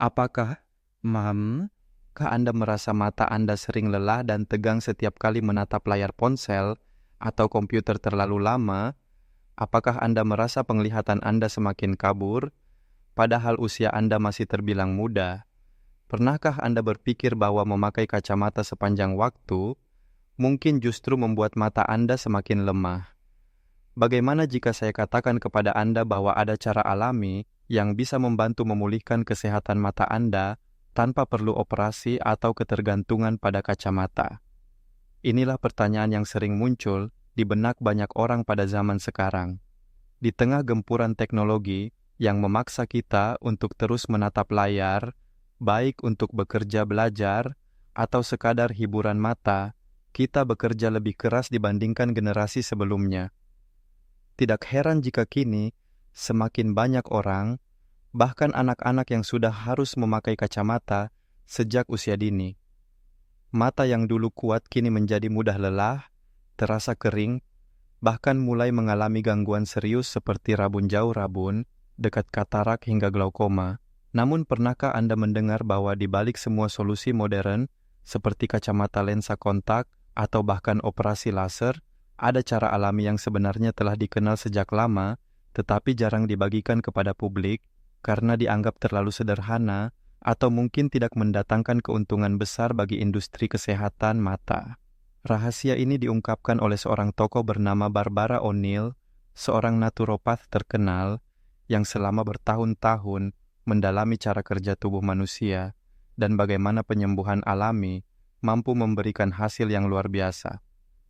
Apakah, kah Anda merasa mata Anda sering lelah dan tegang setiap kali menatap layar ponsel atau komputer terlalu lama? Apakah Anda merasa penglihatan Anda semakin kabur, padahal usia Anda masih terbilang muda? Pernahkah Anda berpikir bahwa memakai kacamata sepanjang waktu mungkin justru membuat mata Anda semakin lemah? Bagaimana jika saya katakan kepada Anda bahwa ada cara alami yang bisa membantu memulihkan kesehatan mata Anda tanpa perlu operasi atau ketergantungan pada kacamata? Inilah pertanyaan yang sering muncul di benak banyak orang pada zaman sekarang. Di tengah gempuran teknologi yang memaksa kita untuk terus menatap layar, baik untuk bekerja belajar atau sekadar hiburan mata, kita bekerja lebih keras dibandingkan generasi sebelumnya. Tidak heran jika kini semakin banyak orang, bahkan anak-anak yang sudah harus memakai kacamata sejak usia dini. Mata yang dulu kuat kini menjadi mudah lelah, terasa kering, bahkan mulai mengalami gangguan serius seperti rabun jauh rabun, dekat katarak hingga glaukoma. Namun pernahkah Anda mendengar bahwa di balik semua solusi modern, seperti kacamata lensa kontak atau bahkan operasi laser, ada cara alami yang sebenarnya telah dikenal sejak lama, tetapi jarang dibagikan kepada publik karena dianggap terlalu sederhana atau mungkin tidak mendatangkan keuntungan besar bagi industri kesehatan mata. Rahasia ini diungkapkan oleh seorang tokoh bernama Barbara O'Neill, seorang naturopath terkenal yang selama bertahun-tahun mendalami cara kerja tubuh manusia dan bagaimana penyembuhan alami mampu memberikan hasil yang luar biasa.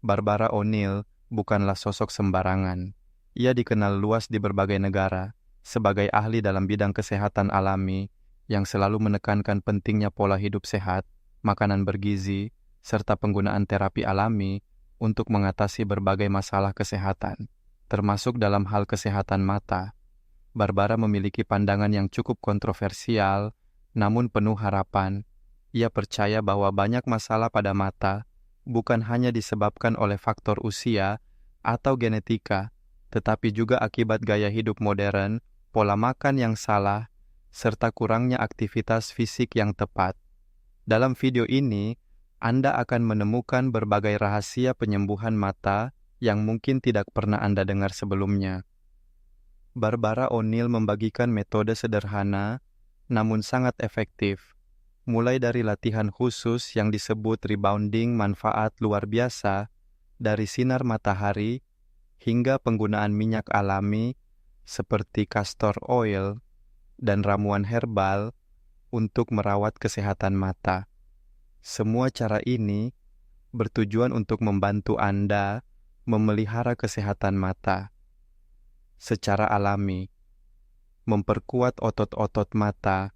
Barbara O'Neill bukanlah sosok sembarangan. Ia dikenal luas di berbagai negara sebagai ahli dalam bidang kesehatan alami yang selalu menekankan pentingnya pola hidup sehat, makanan bergizi, serta penggunaan terapi alami untuk mengatasi berbagai masalah kesehatan, termasuk dalam hal kesehatan mata. Barbara memiliki pandangan yang cukup kontroversial, namun penuh harapan. Ia percaya bahwa banyak masalah pada mata bukan hanya disebabkan oleh faktor usia atau genetika, tetapi juga akibat gaya hidup modern, pola makan yang salah, serta kurangnya aktivitas fisik yang tepat. Dalam video ini, Anda akan menemukan berbagai rahasia penyembuhan mata yang mungkin tidak pernah Anda dengar sebelumnya. Barbara O'Neill membagikan metode sederhana, namun sangat efektif, mulai dari latihan khusus yang disebut rebounding manfaat luar biasa, dari sinar matahari, hingga penggunaan minyak alami seperti castor oil dan ramuan herbal untuk merawat kesehatan mata. Semua cara ini bertujuan untuk membantu Anda memelihara kesehatan mata secara alami, memperkuat otot-otot mata,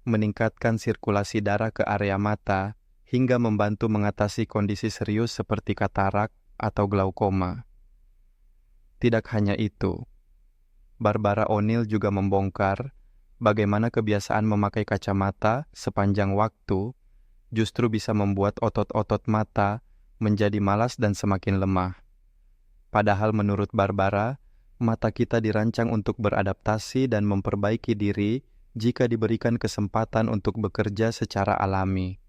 meningkatkan sirkulasi darah ke area mata, hingga membantu mengatasi kondisi serius seperti katarak atau glaukoma. Tidak hanya itu, Barbara O'Neill juga membongkar bagaimana kebiasaan memakai kacamata sepanjang waktu justru bisa membuat otot-otot mata menjadi malas dan semakin lemah. Padahal menurut Barbara, mata kita dirancang untuk beradaptasi dan memperbaiki diri jika diberikan kesempatan untuk bekerja secara alami.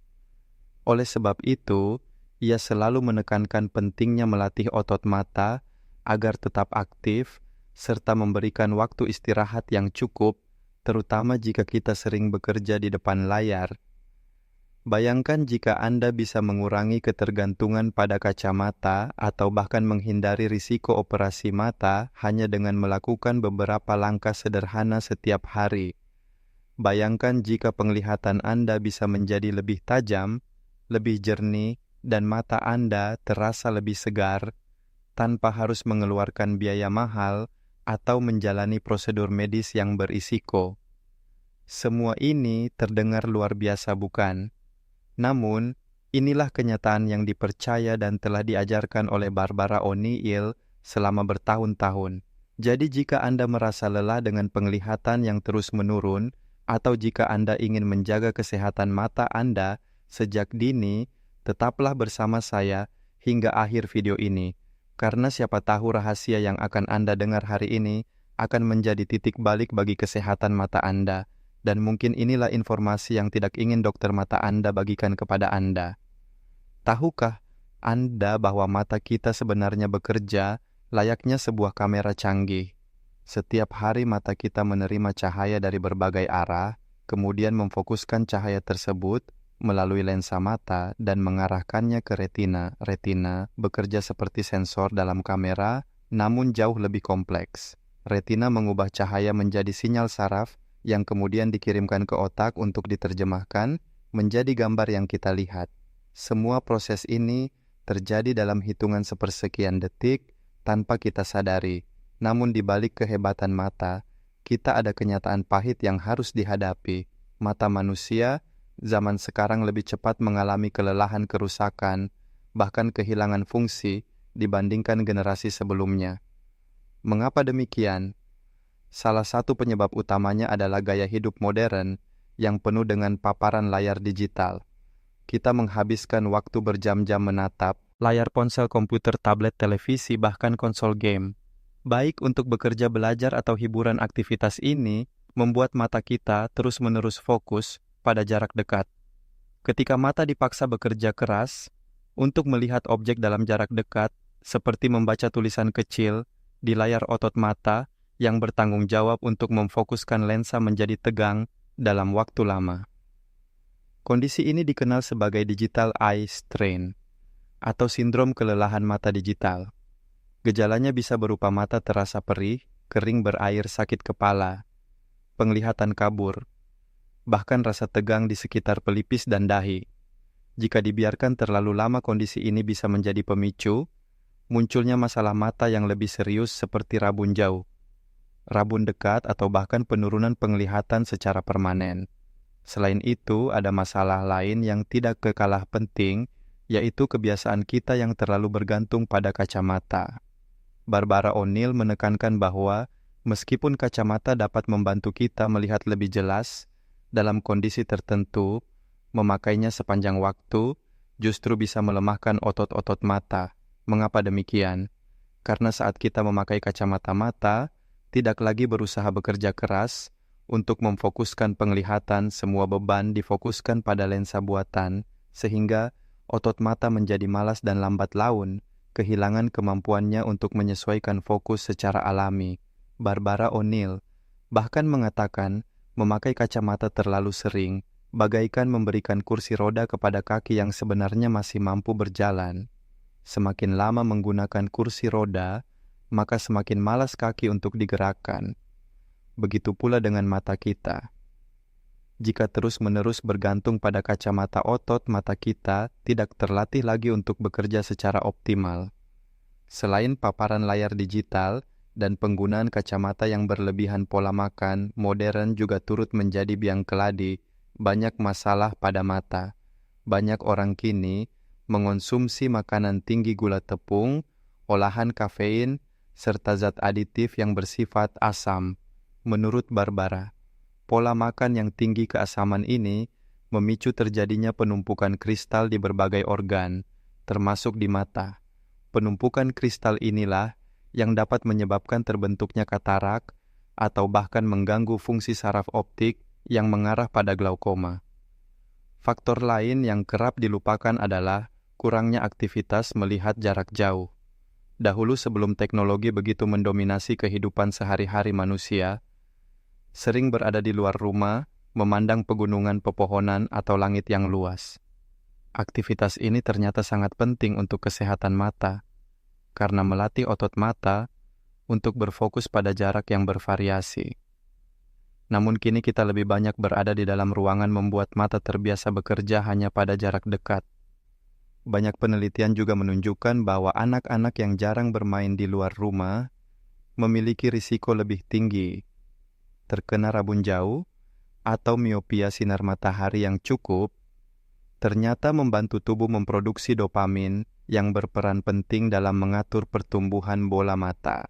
Oleh sebab itu, ia selalu menekankan pentingnya melatih otot mata agar tetap aktif, serta memberikan waktu istirahat yang cukup, terutama jika kita sering bekerja di depan layar. Bayangkan jika Anda bisa mengurangi ketergantungan pada kacamata atau bahkan menghindari risiko operasi mata hanya dengan melakukan beberapa langkah sederhana setiap hari. Bayangkan jika penglihatan Anda bisa menjadi lebih tajam, lebih jernih, dan mata Anda terasa lebih segar, tanpa harus mengeluarkan biaya mahal atau menjalani prosedur medis yang berisiko. Semua ini terdengar luar biasa, bukan? Namun, inilah kenyataan yang dipercaya dan telah diajarkan oleh Barbara O'Neill selama bertahun-tahun. Jadi jika Anda merasa lelah dengan penglihatan yang terus menurun, atau jika Anda ingin menjaga kesehatan mata Anda sejak dini, tetaplah bersama saya hingga akhir video ini, karena siapa tahu rahasia yang akan Anda dengar hari ini akan menjadi titik balik bagi kesehatan mata Anda Dan mungkin inilah informasi yang tidak ingin dokter mata Anda bagikan kepada Anda. Tahukah Anda bahwa mata kita sebenarnya bekerja layaknya sebuah kamera canggih? Setiap hari mata kita menerima cahaya dari berbagai arah, kemudian memfokuskan cahaya tersebut melalui lensa mata dan mengarahkannya ke retina. Retina bekerja seperti sensor dalam kamera, namun jauh lebih kompleks. Retina mengubah cahaya menjadi sinyal saraf yang kemudian dikirimkan ke otak untuk diterjemahkan menjadi gambar yang kita lihat. Semua proses ini terjadi dalam hitungan sepersekian detik tanpa kita sadari. Namun di balik kehebatan mata, kita ada kenyataan pahit yang harus dihadapi. Mata manusia zaman sekarang lebih cepat mengalami kelelahan, kerusakan, bahkan kehilangan fungsi dibandingkan generasi sebelumnya. Mengapa demikian? Salah satu penyebab utamanya adalah gaya hidup modern yang penuh dengan paparan layar digital. Kita menghabiskan waktu berjam-jam menatap layar ponsel, komputer, tablet, televisi, bahkan konsol game. Baik untuk bekerja, belajar, atau hiburan, aktivitas ini membuat mata kita terus-menerus fokus pada jarak dekat. Ketika mata dipaksa bekerja keras untuk melihat objek dalam jarak dekat, seperti membaca tulisan kecil di layar, otot mata yang bertanggung jawab untuk memfokuskan lensa menjadi tegang dalam waktu lama. Kondisi ini dikenal sebagai digital eye strain atau sindrom kelelahan mata digital. Gejalanya bisa berupa mata terasa perih, kering berair, sakit kepala, penglihatan kabur, bahkan rasa tegang di sekitar pelipis dan dahi. Jika dibiarkan terlalu lama, kondisi ini bisa menjadi pemicu munculnya masalah mata yang lebih serius seperti rabun jauh, rabun dekat, atau bahkan penurunan penglihatan secara permanen. Selain itu, ada masalah lain yang tidak kalah penting, yaitu kebiasaan kita yang terlalu bergantung pada kacamata. Barbara O'Neill menekankan bahwa meskipun kacamata dapat membantu kita melihat lebih jelas dalam kondisi tertentu, memakainya sepanjang waktu justru bisa melemahkan otot-otot mata. Mengapa demikian? Karena saat kita memakai kacamata mata, tidak lagi berusaha bekerja keras untuk memfokuskan penglihatan, semua beban difokuskan pada lensa buatan, sehingga otot mata menjadi malas dan lambat laun, kehilangan kemampuannya untuk menyesuaikan fokus secara alami. Barbara O'Neill bahkan mengatakan memakai kacamata terlalu sering bagaikan memberikan kursi roda kepada kaki yang sebenarnya masih mampu berjalan. Semakin lama menggunakan kursi roda, maka semakin malas kaki untuk digerakkan. Begitu pula dengan mata kita. Jika terus-menerus bergantung pada kacamata, otot mata kita tidak terlatih lagi untuk bekerja secara optimal. Selain paparan layar digital dan penggunaan kacamata yang berlebihan, pola makan modern juga turut menjadi biang keladi banyak masalah pada mata. Banyak orang kini mengonsumsi makanan tinggi gula tepung, olahan kafein, serta zat aditif yang bersifat asam. Menurut Barbara, pola makan yang tinggi keasaman ini memicu terjadinya penumpukan kristal di berbagai organ, termasuk di mata. Penumpukan kristal inilah yang dapat menyebabkan terbentuknya katarak atau bahkan mengganggu fungsi saraf optik yang mengarah pada glaukoma. Faktor lain yang kerap dilupakan adalah kurangnya aktivitas melihat jarak jauh. Dahulu sebelum teknologi begitu mendominasi kehidupan sehari-hari manusia, sering berada di luar rumah, memandang pegunungan, pepohonan, atau langit yang luas. Aktivitas ini ternyata sangat penting untuk kesehatan mata, karena melatih otot mata untuk berfokus pada jarak yang bervariasi. Namun kini kita lebih banyak berada di dalam ruangan, membuat mata terbiasa bekerja hanya pada jarak dekat. Banyak penelitian juga menunjukkan bahwa anak-anak yang jarang bermain di luar rumah memiliki risiko lebih tinggi terkena rabun jauh atau miopia. Sinar matahari yang cukup ternyata membantu tubuh memproduksi dopamin yang berperan penting dalam mengatur pertumbuhan bola mata.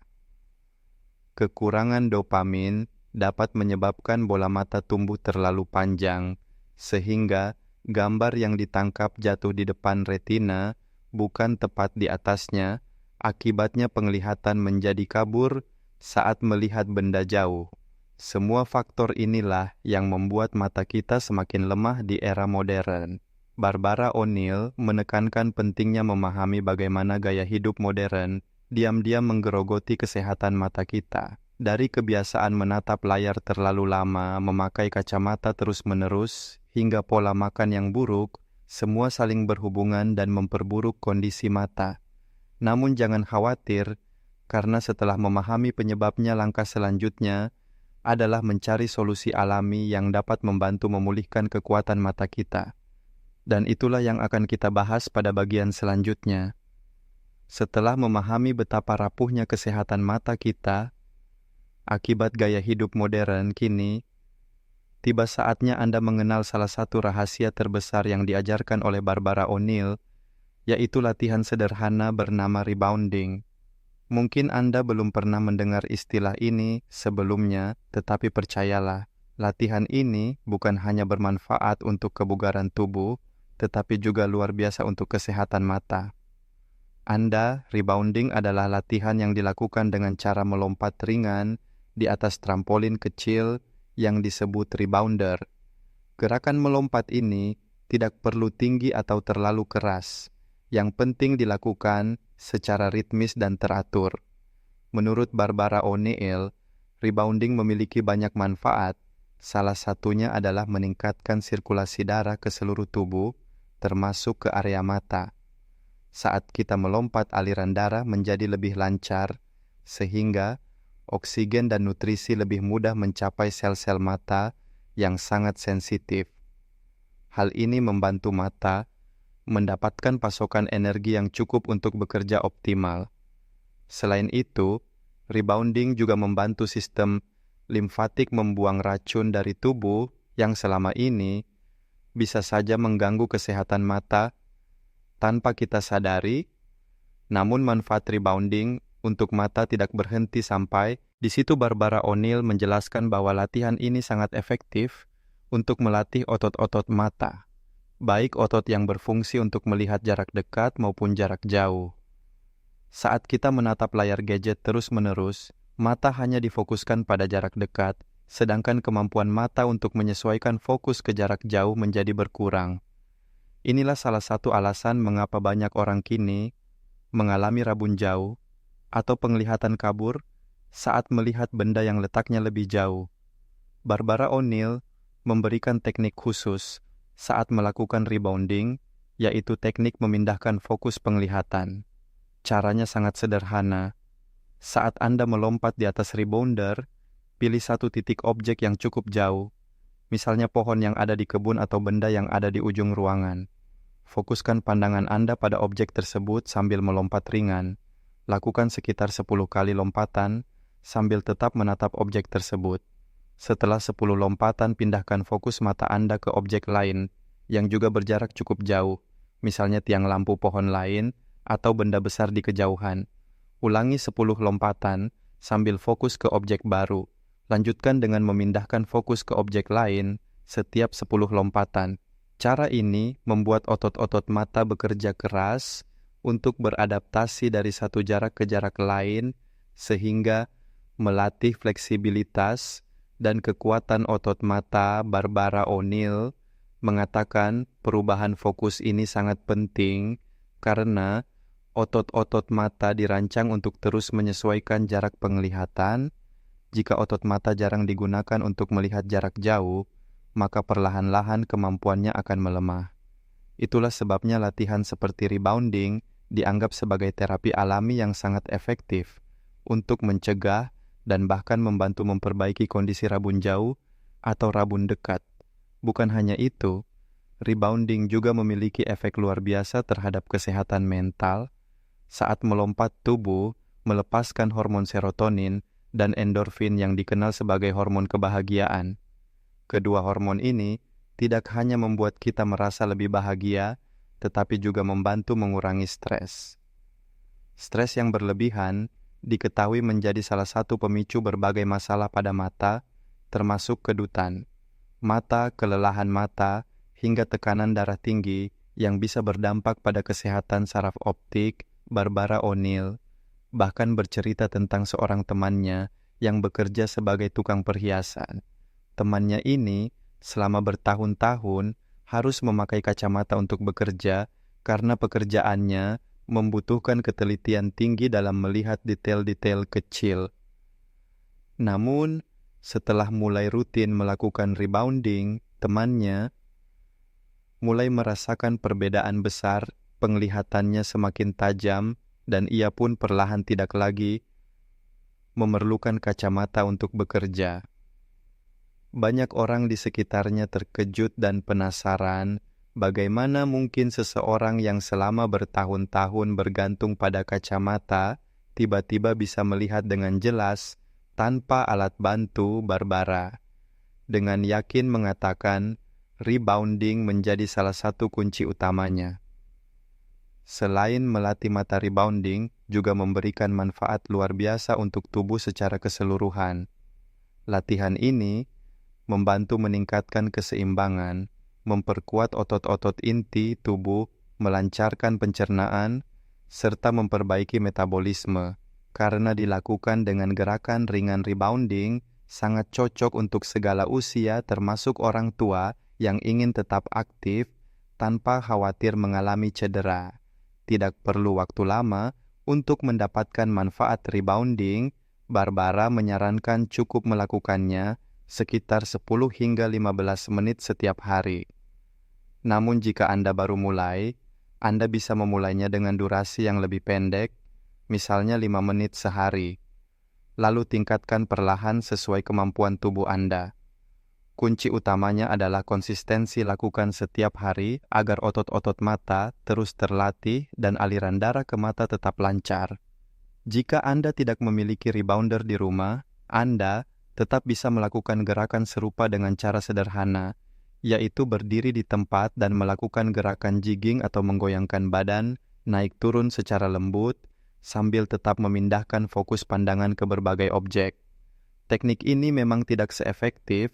Kekurangan dopamin dapat menyebabkan bola mata tumbuh terlalu panjang, sehingga gambar yang ditangkap jatuh di depan retina, bukan tepat di atasnya. Akibatnya penglihatan menjadi kabur saat melihat benda jauh. Semua faktor inilah yang membuat mata kita semakin lemah di era modern. Barbara O'Neill menekankan pentingnya memahami bagaimana gaya hidup modern diam-diam menggerogoti kesehatan mata kita. Dari kebiasaan menatap layar terlalu lama, memakai kacamata terus-menerus, hingga pola makan yang buruk, semua saling berhubungan dan memperburuk kondisi mata. Namun jangan khawatir, karena setelah memahami penyebabnya, langkah selanjutnya adalah mencari solusi alami yang dapat membantu memulihkan kekuatan mata kita. Dan itulah yang akan kita bahas pada bagian selanjutnya. Setelah memahami betapa rapuhnya kesehatan mata kita akibat gaya hidup modern kini, tiba saatnya Anda mengenal salah satu rahasia terbesar yang diajarkan oleh Barbara O'Neill, yaitu latihan sederhana bernama rebounding. Mungkin Anda belum pernah mendengar istilah ini sebelumnya, tetapi percayalah, latihan ini bukan hanya bermanfaat untuk kebugaran tubuh, tetapi juga luar biasa untuk kesehatan mata. Rebounding adalah latihan yang dilakukan dengan cara melompat ringan di atas trampolin kecil yang disebut rebounder. Gerakan melompat ini tidak perlu tinggi atau terlalu keras. Yang penting dilakukan secara ritmis dan teratur. Menurut Barbara O'Neill, rebounding memiliki banyak manfaat. Salah satunya adalah meningkatkan sirkulasi darah ke seluruh tubuh, termasuk ke area mata. Saat kita melompat, aliran darah menjadi lebih lancar, sehingga oksigen dan nutrisi lebih mudah mencapai sel-sel mata yang sangat sensitif. Hal ini membantu mata mendapatkan pasokan energi yang cukup untuk bekerja optimal. Selain itu, rebounding juga membantu sistem limfatik membuang racun dari tubuh yang selama ini bisa saja mengganggu kesehatan mata tanpa kita sadari. Namun manfaat rebounding untuk mata tidak berhenti sampai di situ. Barbara O'Neill menjelaskan bahwa latihan ini sangat efektif untuk melatih otot-otot mata, baik otot yang berfungsi untuk melihat jarak dekat maupun jarak jauh. Saat kita menatap layar gadget terus-menerus, mata hanya difokuskan pada jarak dekat, sedangkan kemampuan mata untuk menyesuaikan fokus ke jarak jauh menjadi berkurang. Inilah salah satu alasan mengapa banyak orang kini mengalami rabun jauh atau penglihatan kabur saat melihat benda yang letaknya lebih jauh. Barbara O'Neill memberikan teknik khusus saat melakukan rebounding, yaitu teknik memindahkan fokus penglihatan. Caranya sangat sederhana. Saat Anda melompat di atas rebounder, pilih satu titik objek yang cukup jauh, misalnya pohon yang ada di kebun atau benda yang ada di ujung ruangan. Fokuskan pandangan Anda pada objek tersebut sambil melompat ringan. Lakukan sekitar 10 kali lompatan sambil tetap menatap objek tersebut. Setelah 10 lompatan, pindahkan fokus mata Anda ke objek lain yang juga berjarak cukup jauh, misalnya tiang lampu pohon lain atau benda besar di kejauhan. Ulangi 10 lompatan sambil fokus ke objek baru. Lanjutkan dengan memindahkan fokus ke objek lain setiap 10 lompatan. Cara ini membuat otot-otot mata bekerja keras untuk beradaptasi dari satu jarak ke jarak lain, sehingga melatih fleksibilitas dan kekuatan otot mata. Barbara O'Neill mengatakan perubahan fokus ini sangat penting karena otot-otot mata dirancang untuk terus menyesuaikan jarak penglihatan. Jika otot mata jarang digunakan untuk melihat jarak jauh, maka perlahan-lahan kemampuannya akan melemah. Itulah sebabnya latihan seperti rebounding dianggap sebagai terapi alami yang sangat efektif untuk mencegah dan bahkan membantu memperbaiki kondisi rabun jauh atau rabun dekat. Bukan hanya itu, rebounding juga memiliki efek luar biasa terhadap kesehatan mental. Saat melompat, tubuh melepaskan hormon serotonin dan endorfin yang dikenal sebagai hormon kebahagiaan. Kedua hormon ini tidak hanya membuat kita merasa lebih bahagia, tetapi juga membantu mengurangi stres. Stres yang berlebihan diketahui menjadi salah satu pemicu berbagai masalah pada mata, termasuk kedutan mata, kelelahan mata, hingga tekanan darah tinggi yang bisa berdampak pada kesehatan saraf optik. Barbara O'Neill bahkan bercerita tentang seorang temannya yang bekerja sebagai tukang perhiasan. Temannya ini selama bertahun-tahun harus memakai kacamata untuk bekerja karena pekerjaannya membutuhkan ketelitian tinggi dalam melihat detail-detail kecil. Namun, setelah mulai rutin melakukan rebounding, temannya mulai merasakan perbedaan besar, penglihatannya semakin tajam, dan ia pun perlahan tidak lagi memerlukan kacamata untuk bekerja. Banyak orang di sekitarnya terkejut dan penasaran bagaimana mungkin seseorang yang selama bertahun-tahun bergantung pada kacamata tiba-tiba bisa melihat dengan jelas tanpa alat bantu Barbara. Dengan yakin mengatakan, rebounding menjadi salah satu kunci utamanya. Selain melatih mata rebounding, juga memberikan manfaat luar biasa untuk tubuh secara keseluruhan. Latihan ini membantu meningkatkan keseimbangan, memperkuat otot-otot inti tubuh, melancarkan pencernaan, serta memperbaiki metabolisme. Karena dilakukan dengan gerakan ringan rebounding, sangat cocok untuk segala usia termasuk orang tua yang ingin tetap aktif tanpa khawatir mengalami cedera. Tidak perlu waktu lama untuk mendapatkan manfaat rebounding. Barbara menyarankan cukup melakukannya sekitar 10 hingga 15 menit setiap hari. Namun jika Anda baru mulai, Anda bisa memulainya dengan durasi yang lebih pendek, misalnya 5 menit sehari. Lalu tingkatkan perlahan sesuai kemampuan tubuh Anda. Kunci utamanya adalah konsistensi lakukan setiap hari agar otot-otot mata terus terlatih dan aliran darah ke mata tetap lancar. Jika Anda tidak memiliki rebounder di rumah, Anda tetap bisa melakukan gerakan serupa dengan cara sederhana, yaitu berdiri di tempat dan melakukan gerakan jigging atau menggoyangkan badan, naik turun secara lembut, sambil tetap memindahkan fokus pandangan ke berbagai objek. Teknik ini memang tidak seefektif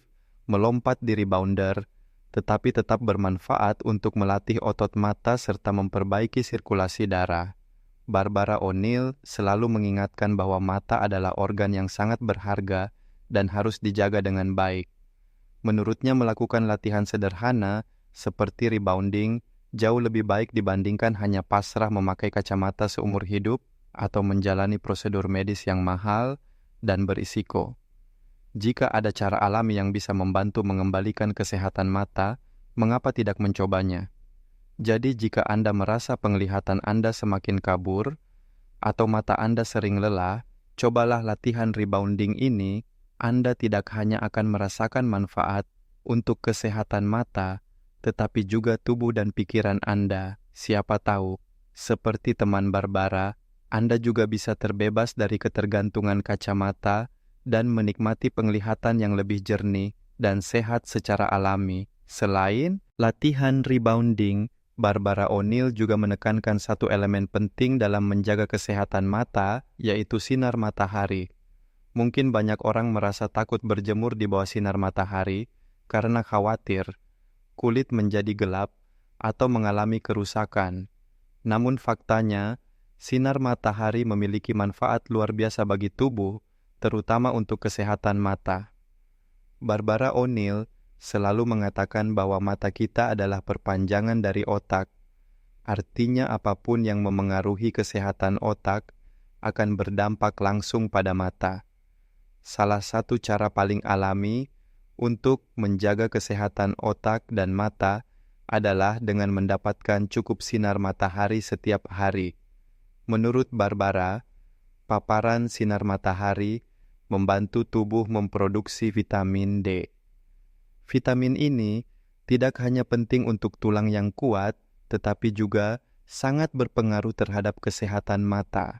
melompat di rebounder, tetapi tetap bermanfaat untuk melatih otot mata serta memperbaiki sirkulasi darah. Barbara O'Neill selalu mengingatkan bahwa mata adalah organ yang sangat berharga dan harus dijaga dengan baik. Menurutnya melakukan latihan sederhana seperti rebounding jauh lebih baik dibandingkan hanya pasrah memakai kacamata seumur hidup atau menjalani prosedur medis yang mahal dan berisiko. Jika ada cara alami yang bisa membantu mengembalikan kesehatan mata, mengapa tidak mencobanya? Jadi jika Anda merasa penglihatan Anda semakin kabur atau mata Anda sering lelah, cobalah latihan rebounding ini. Anda tidak hanya akan merasakan manfaat untuk kesehatan mata, tetapi juga tubuh dan pikiran Anda. Siapa tahu, seperti teman Barbara, Anda juga bisa terbebas dari ketergantungan kacamata dan menikmati penglihatan yang lebih jernih dan sehat secara alami. Selain latihan rebounding, Barbara O'Neill juga menekankan satu elemen penting dalam menjaga kesehatan mata, yaitu sinar matahari. Mungkin banyak orang merasa takut berjemur di bawah sinar matahari karena khawatir kulit menjadi gelap atau mengalami kerusakan. Namun faktanya, sinar matahari memiliki manfaat luar biasa bagi tubuh, terutama untuk kesehatan mata. Barbara O'Neill selalu mengatakan bahwa mata kita adalah perpanjangan dari otak. Artinya apapun yang memengaruhi kesehatan otak akan berdampak langsung pada mata. Salah satu cara paling alami untuk menjaga kesehatan otak dan mata adalah dengan mendapatkan cukup sinar matahari setiap hari. Menurut Barbara, paparan sinar matahari membantu tubuh memproduksi vitamin D. Vitamin ini tidak hanya penting untuk tulang yang kuat, tetapi juga sangat berpengaruh terhadap kesehatan mata.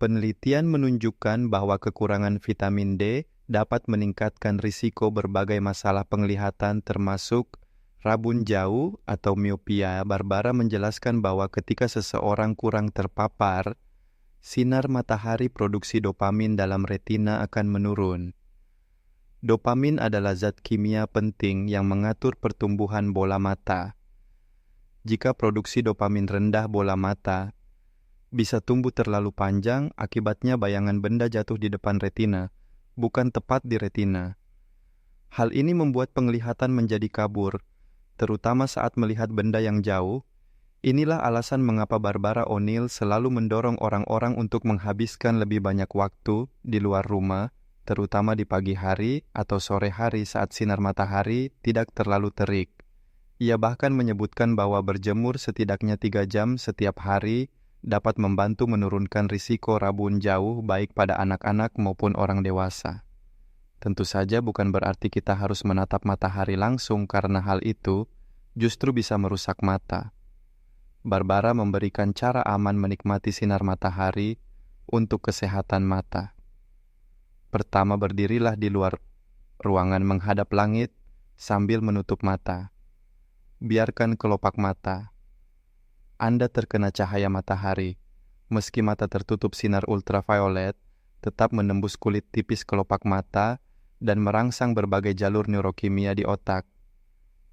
Penelitian menunjukkan bahwa kekurangan vitamin D dapat meningkatkan risiko berbagai masalah penglihatan termasuk rabun jauh atau miopia. Barbara menjelaskan bahwa ketika seseorang kurang terpapar sinar matahari, produksi dopamin dalam retina akan menurun. Dopamin adalah zat kimia penting yang mengatur pertumbuhan bola mata. Jika produksi dopamin rendah, bola mata bisa tumbuh terlalu panjang, akibatnya bayangan benda jatuh di depan retina, bukan tepat di retina. Hal ini membuat penglihatan menjadi kabur, terutama saat melihat benda yang jauh. Inilah alasan mengapa Barbara O'Neill selalu mendorong orang-orang untuk menghabiskan lebih banyak waktu di luar rumah, terutama di pagi hari atau sore hari saat sinar matahari tidak terlalu terik. Ia bahkan menyebutkan bahwa berjemur setidaknya 3 jam setiap hari dapat membantu menurunkan risiko rabun jauh baik pada anak-anak maupun orang dewasa. Tentu saja bukan berarti kita harus menatap matahari langsung karena hal itu justru bisa merusak mata. Barbara memberikan cara aman menikmati sinar matahari untuk kesehatan mata. Pertama, berdirilah di luar ruangan menghadap langit sambil menutup mata. Biarkan kelopak mata. Anda terkena cahaya matahari. Meski mata tertutup sinar ultraviolet, tetap menembus kulit tipis kelopak mata dan merangsang berbagai jalur neurokimia di otak.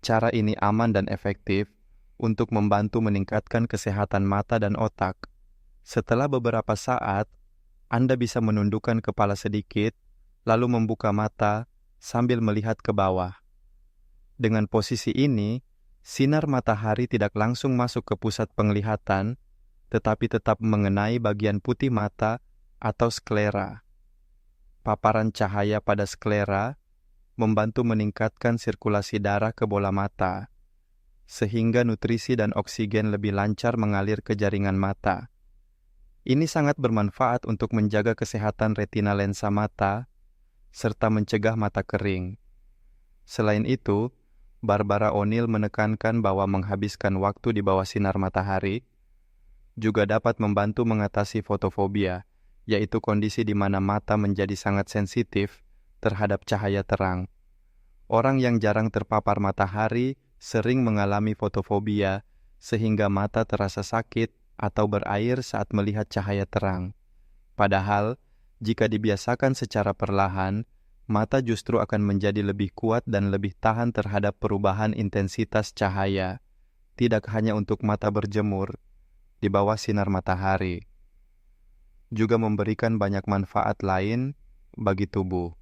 Cara ini aman dan efektif untuk membantu meningkatkan kesehatan mata dan otak. Setelah beberapa saat, Anda bisa menundukkan kepala sedikit, lalu membuka mata sambil melihat ke bawah. Dengan posisi ini, sinar matahari tidak langsung masuk ke pusat penglihatan, tetapi tetap mengenai bagian putih mata atau sklera. Paparan cahaya pada sklera membantu meningkatkan sirkulasi darah ke bola mata, sehingga nutrisi dan oksigen lebih lancar mengalir ke jaringan mata. Ini sangat bermanfaat untuk menjaga kesehatan retina lensa mata, serta mencegah mata kering. Selain itu, Barbara O'Neill menekankan bahwa menghabiskan waktu di bawah sinar matahari juga dapat membantu mengatasi fotofobia, yaitu kondisi di mana mata menjadi sangat sensitif terhadap cahaya terang. Orang yang jarang terpapar matahari sering mengalami fotofobia, sehingga mata terasa sakit atau berair saat melihat cahaya terang. Padahal, jika dibiasakan secara perlahan, mata justru akan menjadi lebih kuat dan lebih tahan terhadap perubahan intensitas cahaya, tidak hanya untuk mata berjemur di bawah sinar matahari. Juga memberikan banyak manfaat lain bagi tubuh.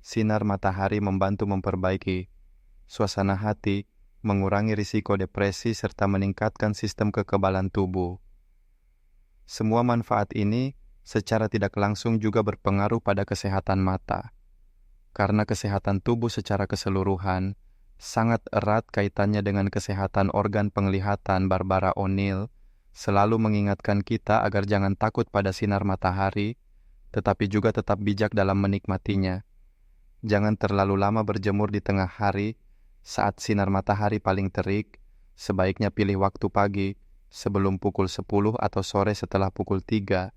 Sinar matahari membantu memperbaiki suasana hati, mengurangi risiko depresi, serta meningkatkan sistem kekebalan tubuh. Semua manfaat ini secara tidak langsung juga berpengaruh pada kesehatan mata. Karena kesehatan tubuh secara keseluruhan sangat erat kaitannya dengan kesehatan organ penglihatan, Barbara O'Neill selalu mengingatkan kita agar jangan takut pada sinar matahari, tetapi juga tetap bijak dalam menikmatinya. Jangan terlalu lama berjemur di tengah hari. Saat sinar matahari paling terik, sebaiknya pilih waktu pagi sebelum pukul 10 atau sore setelah pukul 3.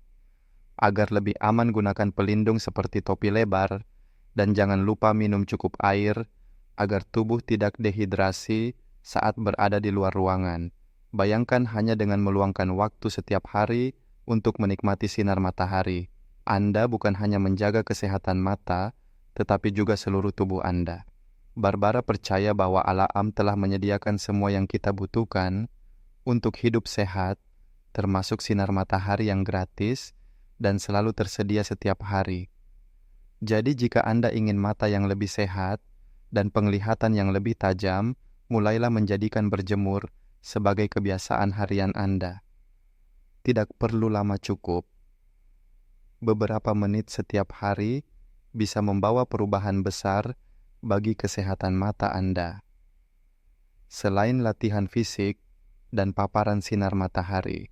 Agar lebih aman, gunakan pelindung seperti topi lebar, dan jangan lupa minum cukup air agar tubuh tidak dehidrasi saat berada di luar ruangan. Bayangkan hanya dengan meluangkan waktu setiap hari untuk menikmati sinar matahari, Anda bukan hanya menjaga kesehatan mata, tetapi juga seluruh tubuh Anda. Barbara percaya bahwa alam telah menyediakan semua yang kita butuhkan untuk hidup sehat, termasuk sinar matahari yang gratis dan selalu tersedia setiap hari. Jadi jika Anda ingin mata yang lebih sehat dan penglihatan yang lebih tajam, mulailah menjadikan berjemur sebagai kebiasaan harian Anda. Tidak perlu lama, cukup beberapa menit setiap hari bisa membawa perubahan besar bagi kesehatan mata Anda. Selain latihan fisik dan paparan sinar matahari,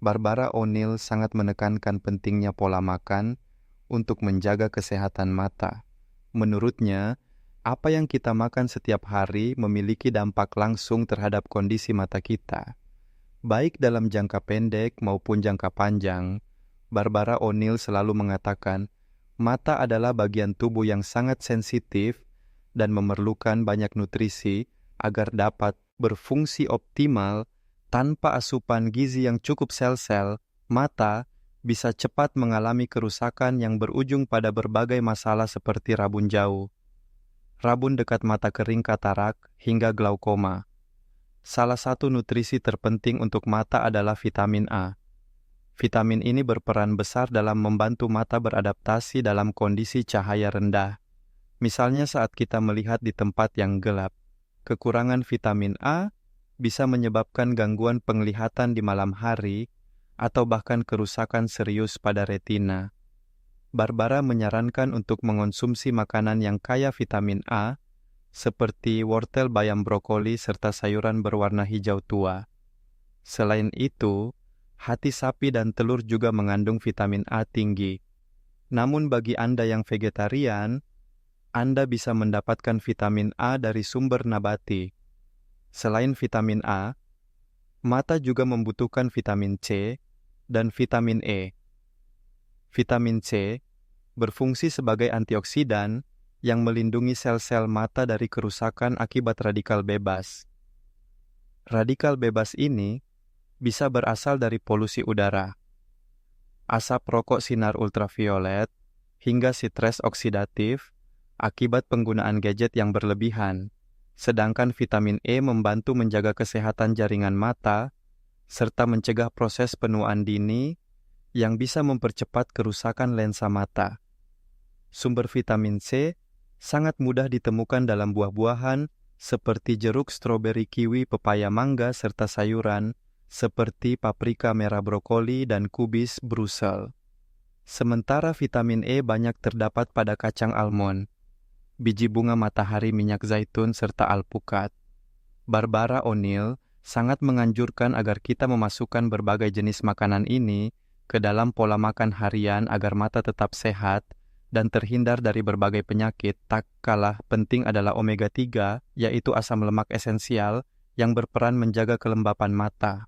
Barbara O'Neill sangat menekankan pentingnya pola makan untuk menjaga kesehatan mata. Menurutnya, apa yang kita makan setiap hari memiliki dampak langsung terhadap kondisi mata kita. Baik dalam jangka pendek maupun jangka panjang, Barbara O'Neill selalu mengatakan, mata adalah bagian tubuh yang sangat sensitif dan memerlukan banyak nutrisi agar dapat berfungsi optimal. Tanpa asupan gizi yang cukup, sel-sel mata bisa cepat mengalami kerusakan yang berujung pada berbagai masalah seperti rabun jauh, rabun dekat mata kering, katarak, hingga glaukoma. Salah satu nutrisi terpenting untuk mata adalah vitamin A. Vitamin ini berperan besar dalam membantu mata beradaptasi dalam kondisi cahaya rendah. Misalnya saat kita melihat di tempat yang gelap. Kekurangan vitamin A bisa menyebabkan gangguan penglihatan di malam hari atau bahkan kerusakan serius pada retina. Barbara menyarankan untuk mengonsumsi makanan yang kaya vitamin A seperti wortel, bayam, brokoli, serta sayuran berwarna hijau tua. Selain itu, hati sapi dan telur juga mengandung vitamin A tinggi. Namun bagi Anda yang vegetarian, Anda bisa mendapatkan vitamin A dari sumber nabati. Selain vitamin A, mata juga membutuhkan vitamin C dan vitamin E. Vitamin C berfungsi sebagai antioksidan yang melindungi sel-sel mata dari kerusakan akibat radikal bebas. Radikal bebas ini bisa berasal dari polusi udara, asap rokok sinar ultraviolet, hingga stres oksidatif akibat penggunaan gadget yang berlebihan. Sedangkan vitamin E membantu menjaga kesehatan jaringan mata, serta mencegah proses penuaan dini yang bisa mempercepat kerusakan lensa mata. Sumber vitamin C sangat mudah ditemukan dalam buah-buahan seperti jeruk, stroberi, kiwi, pepaya, mangga, serta sayuran seperti paprika merah, brokoli, dan kubis Brussels. Sementara vitamin E banyak terdapat pada kacang almond, biji bunga matahari, minyak zaitun, serta alpukat. Barbara O'Neill sangat menganjurkan agar kita memasukkan berbagai jenis makanan ini ke dalam pola makan harian agar mata tetap sehat dan terhindar dari berbagai penyakit. Tak kalah penting adalah omega 3, yaitu asam lemak esensial yang berperan menjaga kelembapan mata.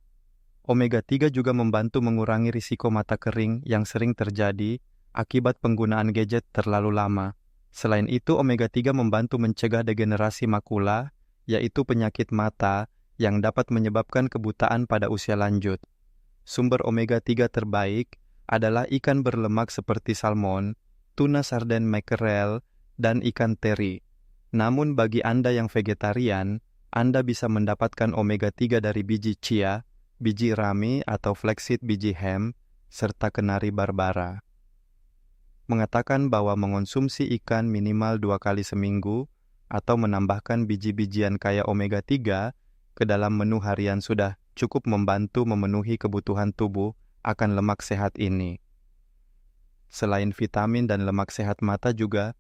Omega 3 juga membantu mengurangi risiko mata kering yang sering terjadi akibat penggunaan gadget terlalu lama. Selain itu, omega 3 membantu mencegah degenerasi makula, yaitu penyakit mata yang dapat menyebabkan kebutaan pada usia lanjut. Sumber omega 3 terbaik adalah ikan berlemak seperti salmon, tuna, sarden, mackerel, dan ikan teri. Namun bagi Anda yang vegetarian, Anda bisa mendapatkan omega 3 dari biji chia, biji rami atau flaxseed, biji hemp, serta kenari Barbara mengatakan bahwa mengonsumsi ikan minimal 2 kali seminggu atau menambahkan biji-bijian kaya omega 3 ke dalam menu harian sudah cukup membantu memenuhi kebutuhan tubuh akan lemak sehat ini. Selain vitamin dan lemak sehat, mata juga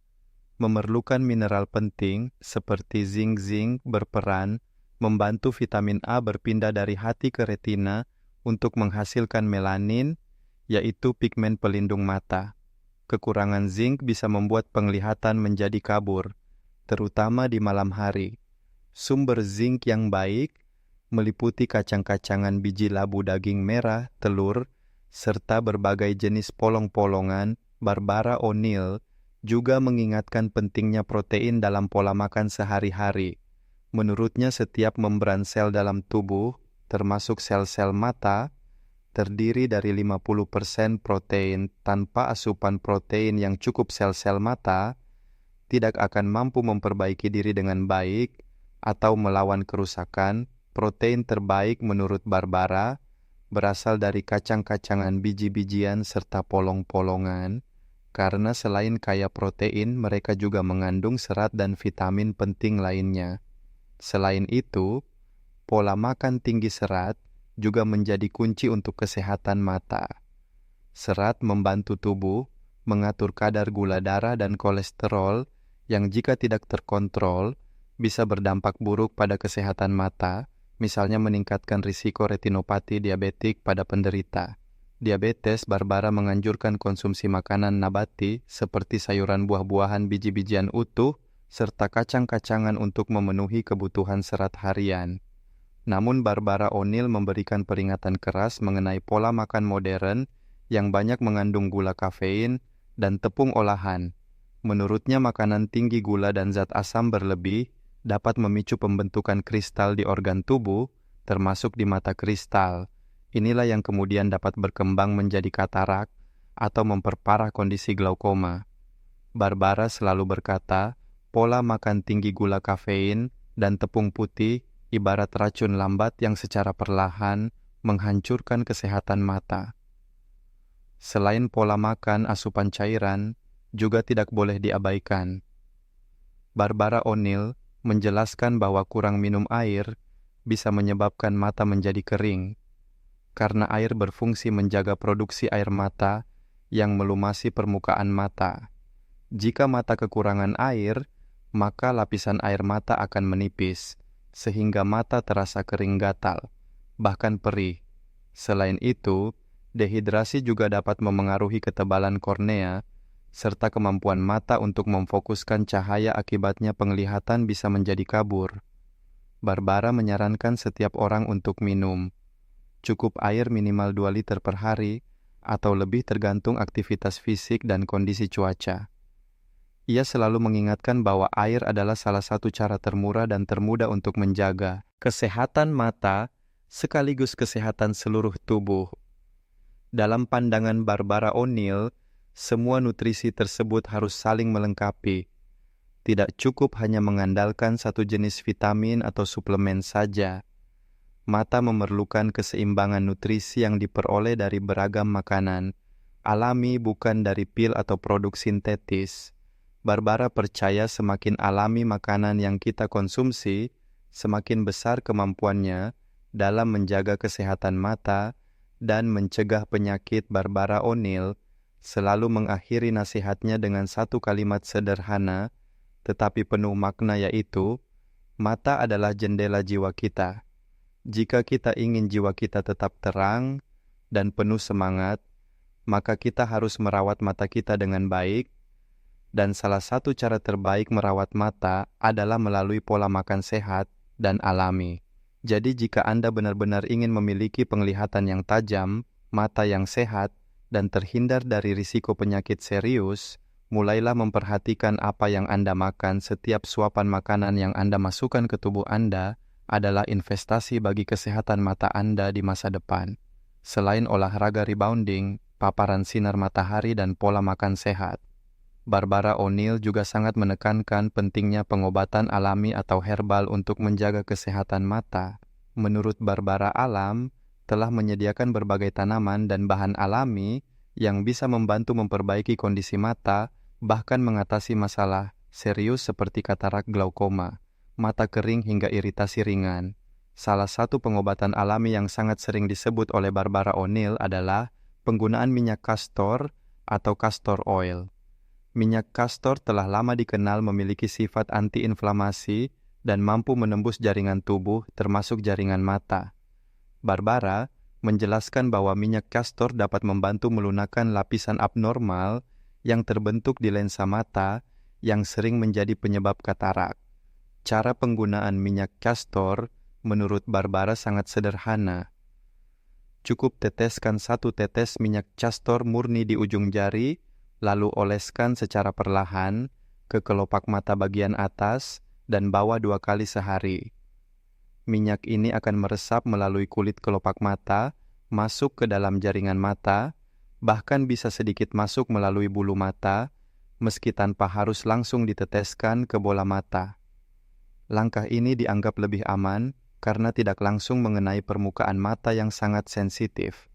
memerlukan mineral penting seperti zinc. Zinc berperan membantu vitamin A berpindah dari hati ke retina untuk menghasilkan melanin, yaitu pigmen pelindung mata. Kekurangan zinc bisa membuat penglihatan menjadi kabur, terutama di malam hari. Sumber zinc yang baik meliputi kacang-kacangan, biji labu, daging merah, telur, serta berbagai jenis polong-polongan. Barbara O'Neill juga mengingatkan pentingnya protein dalam pola makan sehari-hari. Menurutnya, setiap membran sel dalam tubuh, termasuk sel-sel mata, terdiri dari 50% protein. Tanpa asupan protein yang cukup, sel-sel mata tidak akan mampu memperbaiki diri dengan baik atau melawan kerusakan. Protein terbaik menurut Barbara berasal dari kacang-kacangan, biji-bijian, serta polong-polongan, karena selain kaya protein, mereka juga mengandung serat dan vitamin penting lainnya. Selain itu, pola makan tinggi serat juga menjadi kunci untuk kesehatan mata. Serat membantu tubuh mengatur kadar gula darah dan kolesterol yang jika tidak terkontrol bisa berdampak buruk pada kesehatan mata, misalnya meningkatkan risiko retinopati diabetik pada penderita diabetes. Barbara menganjurkan konsumsi makanan nabati seperti sayuran, buah-buahan, biji-bijian utuh, serta kacang-kacangan untuk memenuhi kebutuhan serat harian. Namun Barbara O'Neill memberikan peringatan keras mengenai pola makan modern yang banyak mengandung gula, kafein, dan tepung olahan. Menurutnya, makanan tinggi gula dan zat asam berlebih dapat memicu pembentukan kristal di organ tubuh, termasuk di mata kristal. Inilah yang kemudian dapat berkembang menjadi katarak atau memperparah kondisi glaukoma. Barbara selalu berkata, pola makan tinggi gula, kafein, dan tepung putih ibarat racun lambat yang secara perlahan menghancurkan kesehatan mata. Selain pola makan asupan cairan, juga tidak boleh diabaikan. Barbara O'Neill menjelaskan bahwa kurang minum air bisa menyebabkan mata menjadi kering, karena air berfungsi menjaga produksi air mata yang melumasi permukaan mata. Jika mata kekurangan air, maka lapisan air mata akan menipis, sehingga mata terasa kering gatal, bahkan perih. Selain itu, dehidrasi juga dapat memengaruhi ketebalan kornea, serta kemampuan mata untuk memfokuskan cahaya. Akibatnya penglihatan bisa menjadi kabur. Barbara menyarankan setiap orang untuk minum cukup air minimal 2 liter per hari, atau lebih tergantung aktivitas fisik dan kondisi cuaca. Ia selalu mengingatkan bahwa air adalah salah satu cara termurah dan termudah untuk menjaga kesehatan mata sekaligus kesehatan seluruh tubuh. Dalam pandangan Barbara O'Neill, semua nutrisi tersebut harus saling melengkapi. Tidak cukup hanya mengandalkan satu jenis vitamin atau suplemen saja. Mata memerlukan keseimbangan nutrisi yang diperoleh dari beragam makanan, alami bukan dari pil atau produk sintetis. Barbara percaya semakin alami makanan yang kita konsumsi, semakin besar kemampuannya dalam menjaga kesehatan mata dan mencegah penyakit. Barbara O'Neill selalu mengakhiri nasihatnya dengan satu kalimat sederhana, tetapi penuh makna, yaitu, mata adalah jendela jiwa kita. Jika kita ingin jiwa kita tetap terang dan penuh semangat, maka kita harus merawat mata kita dengan baik, dan salah satu cara terbaik merawat mata adalah melalui pola makan sehat dan alami. Jadi jika Anda benar-benar ingin memiliki penglihatan yang tajam, mata yang sehat, dan terhindar dari risiko penyakit serius, mulailah memperhatikan apa yang Anda makan. Setiap suapan makanan yang Anda masukkan ke tubuh Anda adalah investasi bagi kesehatan mata Anda di masa depan. Selain olahraga rebounding, paparan sinar matahari, dan pola makan sehat, Barbara O'Neill juga sangat menekankan pentingnya pengobatan alami atau herbal untuk menjaga kesehatan mata. Menurut Barbara, alam telah menyediakan berbagai tanaman dan bahan alami yang bisa membantu memperbaiki kondisi mata, bahkan mengatasi masalah serius seperti katarak, glaukoma, mata kering, hingga iritasi ringan. Salah satu pengobatan alami yang sangat sering disebut oleh Barbara O'Neill adalah penggunaan minyak kastor atau castor oil. Minyak kastor telah lama dikenal memiliki sifat anti-inflamasi dan mampu menembus jaringan tubuh, termasuk jaringan mata. Barbara menjelaskan bahwa minyak kastor dapat membantu melunakkan lapisan abnormal yang terbentuk di lensa mata yang sering menjadi penyebab katarak. Cara penggunaan minyak kastor menurut Barbara sangat sederhana. Cukup teteskan 1 tetes minyak kastor murni di ujung jari, lalu oleskan secara perlahan ke kelopak mata bagian atas dan bawah 2 kali sehari. Minyak ini akan meresap melalui kulit kelopak mata, masuk ke dalam jaringan mata, bahkan bisa sedikit masuk melalui bulu mata, meski tanpa harus langsung diteteskan ke bola mata. Langkah ini dianggap lebih aman karena tidak langsung mengenai permukaan mata yang sangat sensitif.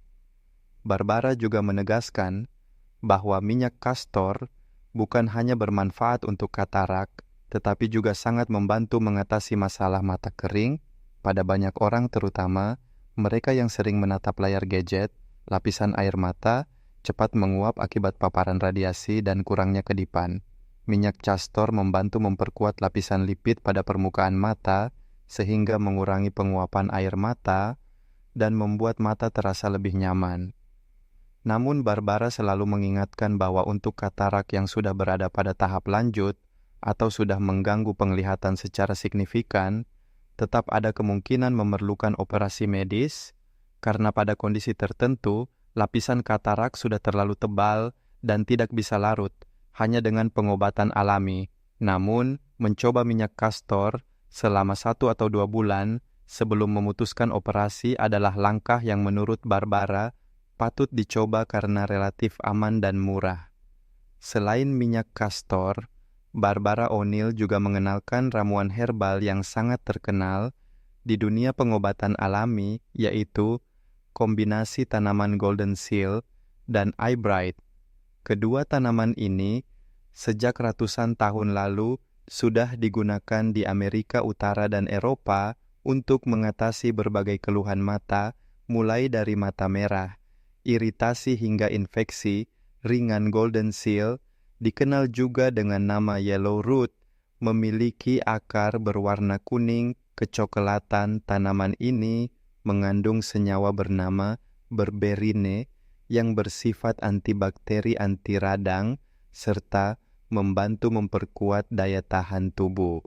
Barbara juga menegaskan bahwa minyak kastor bukan hanya bermanfaat untuk katarak, tetapi juga sangat membantu mengatasi masalah mata kering pada banyak orang, terutama mereka yang sering menatap layar gadget. Lapisan air mata cepat menguap akibat paparan radiasi dan kurangnya kedipan. Minyak kastor membantu memperkuat lapisan lipid pada permukaan mata sehingga mengurangi penguapan air mata dan membuat mata terasa lebih nyaman. Namun Barbara selalu mengingatkan bahwa untuk katarak yang sudah berada pada tahap lanjut atau sudah mengganggu penglihatan secara signifikan, tetap ada kemungkinan memerlukan operasi medis, karena pada kondisi tertentu, lapisan katarak sudah terlalu tebal dan tidak bisa larut hanya dengan pengobatan alami. Namun, mencoba minyak kastor selama 1 atau 2 bulan sebelum memutuskan operasi adalah langkah yang menurut Barbara patut dicoba karena relatif aman dan murah. Selain minyak kastor, Barbara O'Neill juga mengenalkan ramuan herbal yang sangat terkenal di dunia pengobatan alami, yaitu kombinasi tanaman golden seal dan Eyebright. Kedua tanaman ini sejak ratusan tahun lalu sudah digunakan di Amerika Utara dan Eropa untuk mengatasi berbagai keluhan mata, mulai dari mata merah, iritasi hingga infeksi ringan. Golden seal, dikenal juga dengan nama yellow root, memiliki akar berwarna kuning kecoklatan. Tanaman ini mengandung senyawa bernama berberine yang bersifat antibakteri, anti radang, serta membantu memperkuat daya tahan tubuh.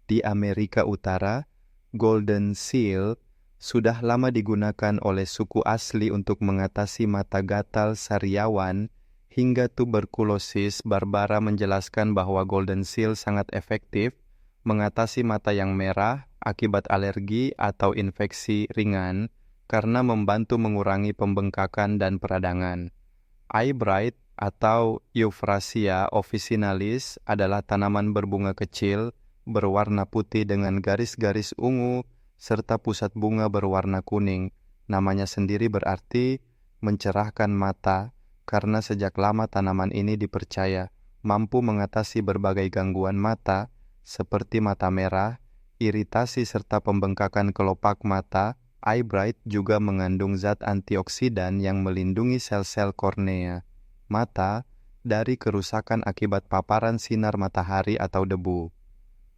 Di Amerika Utara, golden seal sudah lama digunakan oleh suku asli untuk mengatasi mata gatal, sariawan, hingga tuberkulosis. Barbara menjelaskan bahwa golden seal sangat efektif mengatasi mata yang merah akibat alergi atau infeksi ringan karena membantu mengurangi pembengkakan dan peradangan. Eyebright atau Euphrasia officinalis adalah tanaman berbunga kecil berwarna putih dengan garis-garis ungu serta pusat bunga berwarna kuning. Namanya sendiri berarti mencerahkan mata karena sejak lama tanaman ini dipercaya mampu mengatasi berbagai gangguan mata seperti mata merah, iritasi serta pembengkakan kelopak mata. Eyebright juga mengandung zat antioksidan yang melindungi sel-sel kornea mata dari kerusakan akibat paparan sinar matahari atau debu.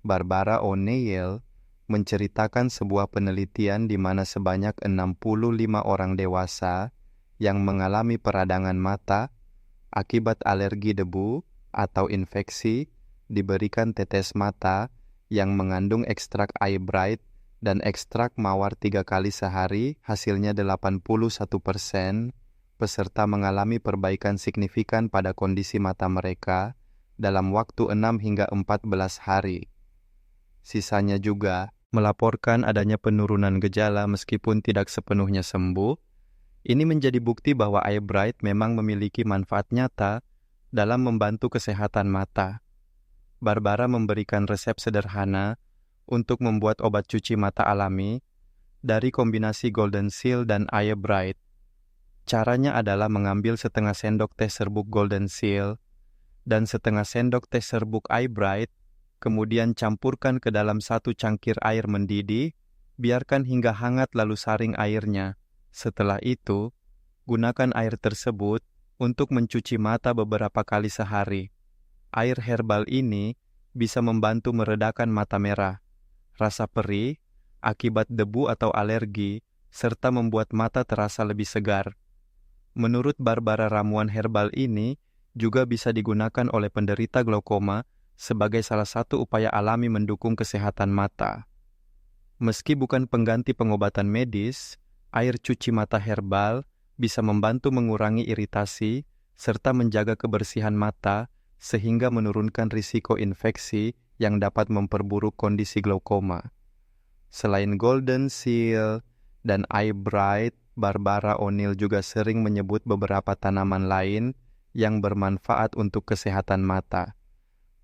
Barbara O'Neill menceritakan sebuah penelitian di mana sebanyak 65 orang dewasa yang mengalami peradangan mata akibat alergi debu atau infeksi diberikan tetes mata yang mengandung ekstrak Eyebright dan ekstrak mawar 3 kali sehari. Hasilnya 81% peserta mengalami perbaikan signifikan pada kondisi mata mereka dalam waktu 6 hingga 14 hari. Sisanya juga melaporkan adanya penurunan gejala meskipun tidak sepenuhnya sembuh. Ini menjadi bukti bahwa Eyebright memang memiliki manfaat nyata dalam membantu kesehatan mata. Barbara memberikan resep sederhana untuk membuat obat cuci mata alami dari kombinasi golden seal dan Eyebright. Caranya adalah mengambil setengah sendok teh serbuk golden seal dan setengah sendok teh serbuk Eyebright, kemudian campurkan ke dalam 1 cangkir air mendidih, biarkan hingga hangat lalu saring airnya. Setelah itu, gunakan air tersebut untuk mencuci mata beberapa kali sehari. Air herbal ini bisa membantu meredakan mata merah, rasa perih akibat debu atau alergi, serta membuat mata terasa lebih segar. Menurut Barbara, ramuan herbal ini juga bisa digunakan oleh penderita glaukoma sebagai salah satu upaya alami mendukung kesehatan mata. Meski bukan pengganti pengobatan medis, air cuci mata herbal bisa membantu mengurangi iritasi serta menjaga kebersihan mata sehingga menurunkan risiko infeksi yang dapat memperburuk kondisi glaukoma. Selain golden seal dan Eyebright, Barbara O'Neill juga sering menyebut beberapa tanaman lain yang bermanfaat untuk kesehatan mata.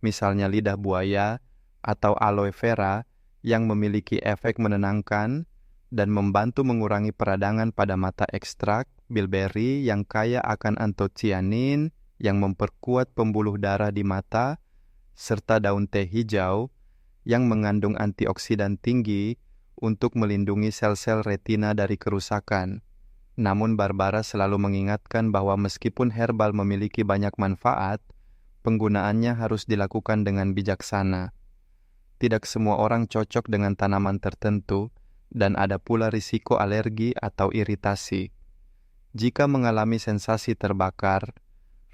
Misalnya lidah buaya atau aloe vera yang memiliki efek menenangkan dan membantu mengurangi peradangan pada mata. Ekstrak bilberry yang kaya akan antocianin yang memperkuat pembuluh darah di mata, serta daun teh hijau yang mengandung antioksidan tinggi untuk melindungi sel-sel retina dari kerusakan. Namun Barbara selalu mengingatkan bahwa meskipun herbal memiliki banyak manfaat, penggunaannya harus dilakukan dengan bijaksana. Tidak semua orang cocok dengan tanaman tertentu, dan ada pula risiko alergi atau iritasi. Jika mengalami sensasi terbakar,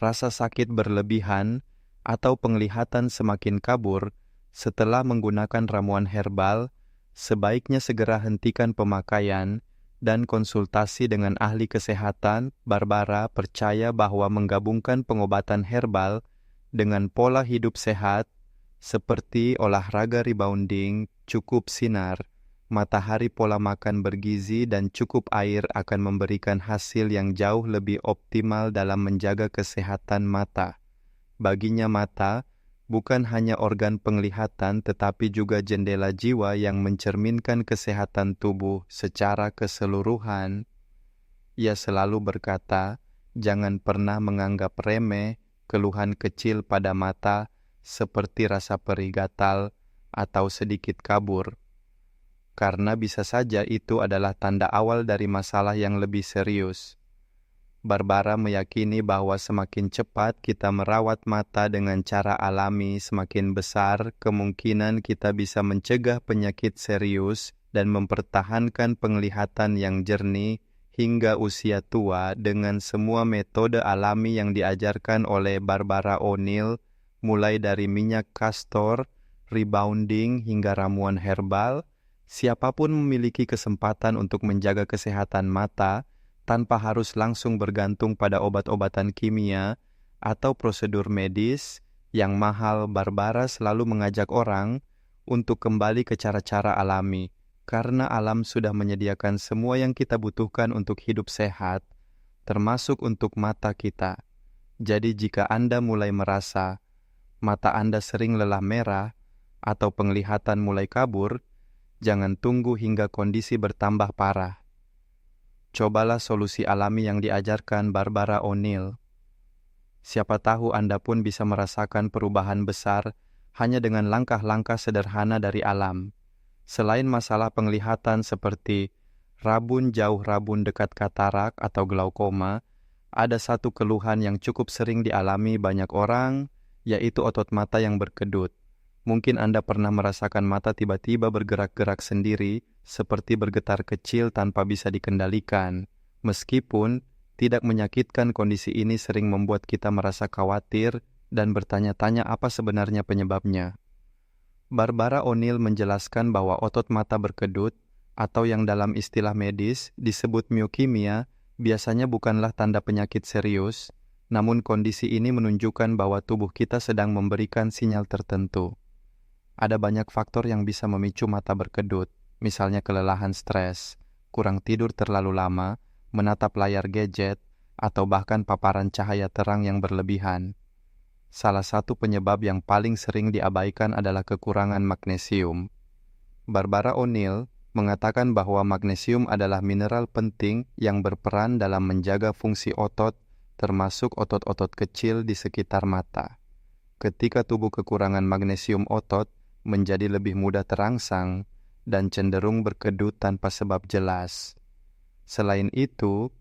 rasa sakit berlebihan, atau penglihatan semakin kabur setelah menggunakan ramuan herbal, sebaiknya segera hentikan pemakaian dan konsultasi dengan ahli kesehatan. Barbara percaya bahwa menggabungkan pengobatan herbal dengan pola hidup sehat seperti olahraga rebounding, cukup sinar matahari, pola makan bergizi, dan cukup air akan memberikan hasil yang jauh lebih optimal dalam menjaga kesehatan mata. Baginya mata bukan hanya organ penglihatan tetapi juga jendela jiwa yang mencerminkan kesehatan tubuh secara keseluruhan. Ia selalu berkata, Jangan pernah menganggap remeh keluhan kecil pada mata seperti rasa perih gatal atau sedikit kabur, karena bisa saja itu adalah tanda awal dari masalah yang lebih serius. Barbara meyakini bahwa semakin cepat kita merawat mata dengan cara alami, semakin besar kemungkinan kita bisa mencegah penyakit serius dan mempertahankan penglihatan yang jernih hingga usia tua dengan semua metode alami yang diajarkan oleh Barbara O'Neill, mulai dari minyak kastor, rebounding, hingga ramuan herbal. Siapapun memiliki kesempatan untuk menjaga kesehatan mata tanpa harus langsung bergantung pada obat-obatan kimia atau prosedur medis yang mahal. Barbara selalu mengajak orang untuk kembali ke cara-cara alami, karena alam sudah menyediakan semua yang kita butuhkan untuk hidup sehat, termasuk untuk mata kita. Jadi jika Anda mulai merasa mata Anda sering lelah merah atau penglihatan mulai kabur, jangan tunggu hingga kondisi bertambah parah. Cobalah solusi alami yang diajarkan Barbara O'Neill. Siapa tahu Anda pun bisa merasakan perubahan besar hanya dengan langkah-langkah sederhana dari alam. Selain masalah penglihatan seperti rabun jauh rabun dekat katarak atau glaukoma, ada satu keluhan yang cukup sering dialami banyak orang, yaitu otot mata yang berkedut. Mungkin Anda pernah merasakan mata tiba-tiba bergerak-gerak sendiri, seperti bergetar kecil tanpa bisa dikendalikan. Meskipun tidak menyakitkan, kondisi ini sering membuat kita merasa khawatir dan bertanya-tanya apa sebenarnya penyebabnya. Barbara O'Neill menjelaskan bahwa otot mata berkedut, atau yang dalam istilah medis disebut miokimia, biasanya bukanlah tanda penyakit serius, namun kondisi ini menunjukkan bahwa tubuh kita sedang memberikan sinyal tertentu. Ada banyak faktor yang bisa memicu mata berkedut, misalnya kelelahan stres, kurang tidur terlalu lama, menatap layar gadget, atau bahkan paparan cahaya terang yang berlebihan. Salah satu penyebab yang paling sering diabaikan adalah kekurangan magnesium. Barbara O'Neill mengatakan bahwa magnesium adalah mineral penting yang berperan dalam menjaga fungsi otot, termasuk otot-otot kecil di sekitar mata. Ketika tubuh kekurangan magnesium, otot menjadi lebih mudah terangsang dan cenderung berkedut tanpa sebab jelas. Selain itu,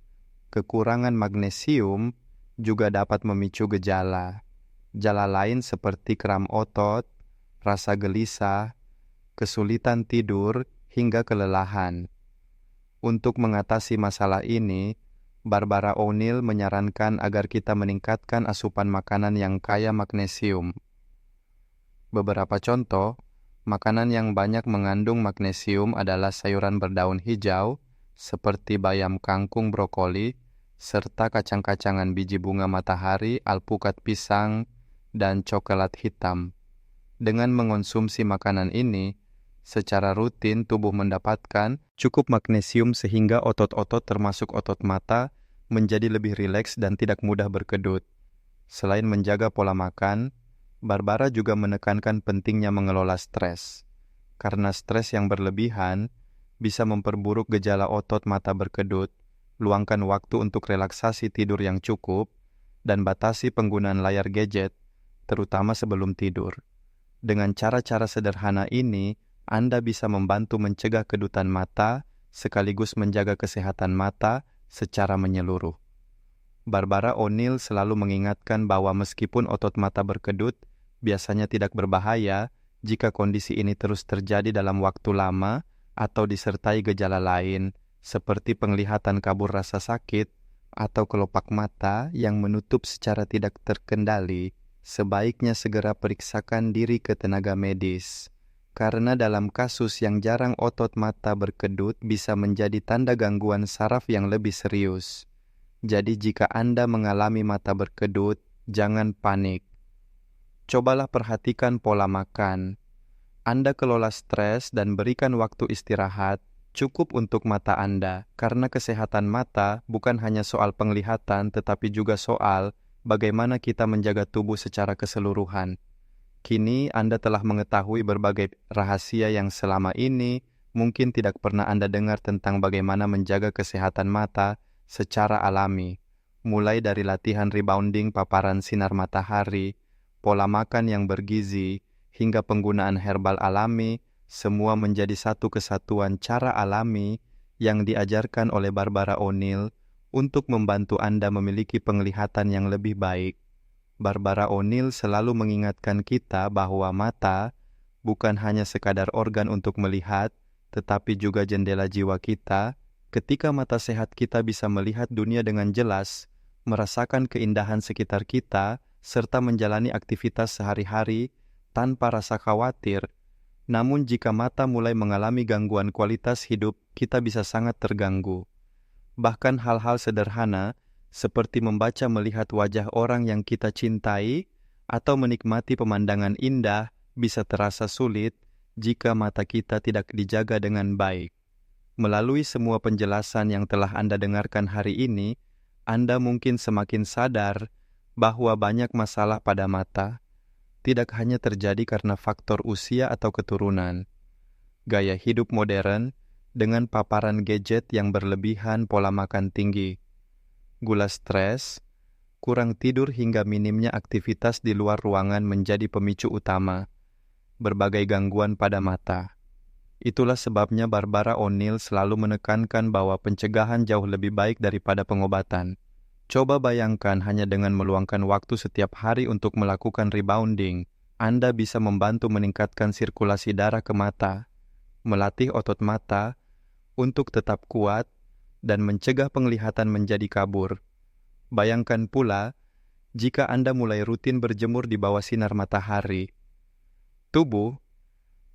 kekurangan magnesium juga dapat memicu gejala lain seperti kram otot, rasa gelisah, kesulitan tidur, hingga kelelahan. Untuk mengatasi masalah ini, Barbara O'Neill menyarankan agar kita meningkatkan asupan makanan yang kaya magnesium. Beberapa contoh, makanan yang banyak mengandung magnesium adalah sayuran berdaun hijau, seperti bayam kangkung, brokoli, serta kacang-kacangan biji bunga matahari, alpukat pisang, dan coklat hitam. Dengan mengonsumsi makanan ini, secara rutin tubuh mendapatkan cukup magnesium sehingga otot-otot termasuk otot mata menjadi lebih rileks dan tidak mudah berkedut. Selain menjaga pola makan, Barbara juga menekankan pentingnya mengelola stres. Karena stres yang berlebihan bisa memperburuk gejala otot mata berkedut. Luangkan waktu untuk relaksasi tidur yang cukup dan batasi penggunaan layar gadget, terutama sebelum tidur. Dengan cara-cara sederhana ini, Anda bisa membantu mencegah kedutan mata sekaligus menjaga kesehatan mata secara menyeluruh. Barbara O'Neill selalu mengingatkan bahwa meskipun otot mata berkedut, biasanya tidak berbahaya jika kondisi ini terus terjadi dalam waktu lama atau disertai gejala lain, seperti penglihatan kabur, rasa sakit, atau kelopak mata yang menutup secara tidak terkendali. Sebaiknya segera periksakan diri ke tenaga medis, karena dalam kasus yang jarang otot mata berkedut bisa menjadi tanda gangguan saraf yang lebih serius. Jadi jika Anda mengalami mata berkedut, jangan panik. Cobalah perhatikan pola makan. Anda kelola stres dan berikan waktu istirahat cukup untuk mata Anda, karena kesehatan mata bukan hanya soal penglihatan, tetapi juga soal bagaimana kita menjaga tubuh secara keseluruhan. Kini Anda telah mengetahui berbagai rahasia yang selama ini mungkin tidak pernah Anda dengar tentang bagaimana menjaga kesehatan mata secara alami. mulai dari latihan rebounding paparan sinar matahari, pola makan yang bergizi, hingga penggunaan herbal alami, semua menjadi satu kesatuan cara alami yang diajarkan oleh Barbara O'Neill untuk membantu Anda memiliki penglihatan yang lebih baik. Barbara O'Neill selalu mengingatkan kita bahwa mata bukan hanya sekadar organ untuk melihat, tetapi juga jendela jiwa kita. Ketika mata sehat, kita bisa melihat dunia dengan jelas, merasakan keindahan sekitar kita, serta menjalani aktivitas sehari-hari tanpa rasa khawatir. Namun jika mata mulai mengalami gangguan kualitas hidup, kita bisa sangat terganggu. Bahkan hal-hal sederhana, seperti membaca melihat wajah orang yang kita cintai, atau menikmati pemandangan indah, bisa terasa sulit jika mata kita tidak dijaga dengan baik. Melalui semua penjelasan yang telah Anda dengarkan hari ini, Anda mungkin semakin sadar bahwa banyak masalah pada mata tidak hanya terjadi karena faktor usia atau keturunan. Gaya hidup modern dengan paparan gadget yang berlebihan, pola makan tinggi, gula stres, kurang tidur hingga minimnya aktivitas di luar ruangan menjadi pemicu utama berbagai gangguan pada mata. Itulah sebabnya Barbara O'Neill selalu menekankan bahwa pencegahan jauh lebih baik daripada pengobatan. Coba bayangkan hanya dengan meluangkan waktu setiap hari untuk melakukan rebounding, Anda bisa membantu meningkatkan sirkulasi darah ke mata, melatih otot mata untuk tetap kuat, dan mencegah penglihatan menjadi kabur. Bayangkan pula, jika Anda mulai rutin berjemur di bawah sinar matahari, tubuh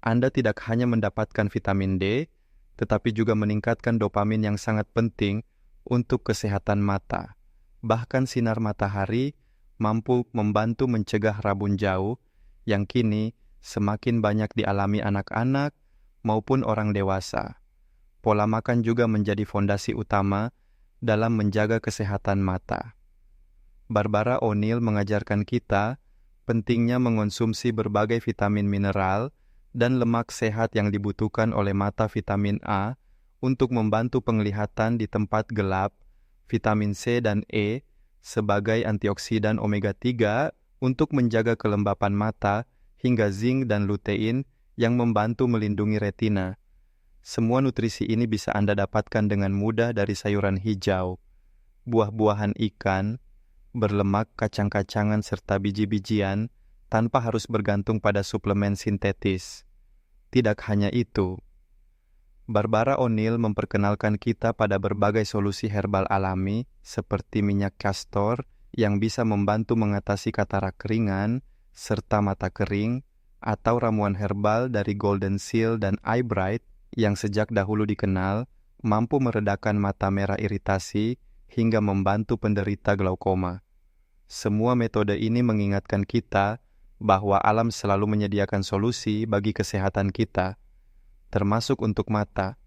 Anda tidak hanya mendapatkan vitamin D, tetapi juga meningkatkan dopamin yang sangat penting untuk kesehatan mata. Bahkan sinar matahari mampu membantu mencegah rabun jauh yang kini semakin banyak dialami anak-anak maupun orang dewasa. Pola makan juga menjadi fondasi utama dalam menjaga kesehatan mata. Barbara O'Neill mengajarkan kita pentingnya mengonsumsi berbagai vitamin mineral dan lemak sehat yang dibutuhkan oleh mata. Vitamin A untuk membantu penglihatan di tempat gelap, vitamin C dan E sebagai antioksidan omega 3 untuk menjaga kelembapan mata, hingga zinc dan lutein yang membantu melindungi retina. Semua nutrisi ini bisa Anda dapatkan dengan mudah dari sayuran hijau, buah-buahan, ikan berlemak, kacang-kacangan, serta biji-bijian, tanpa harus bergantung pada suplemen sintetis. Tidak hanya itu, Barbara O'Neill memperkenalkan kita pada berbagai solusi herbal alami seperti minyak kastor yang bisa membantu mengatasi katarak ringan serta mata kering, atau ramuan herbal dari Golden Seal dan Eye Bright yang sejak dahulu dikenal mampu meredakan mata merah iritasi hingga membantu penderita glaukoma. Semua metode ini mengingatkan kita bahwa alam selalu menyediakan solusi bagi kesehatan kita, termasuk untuk mata.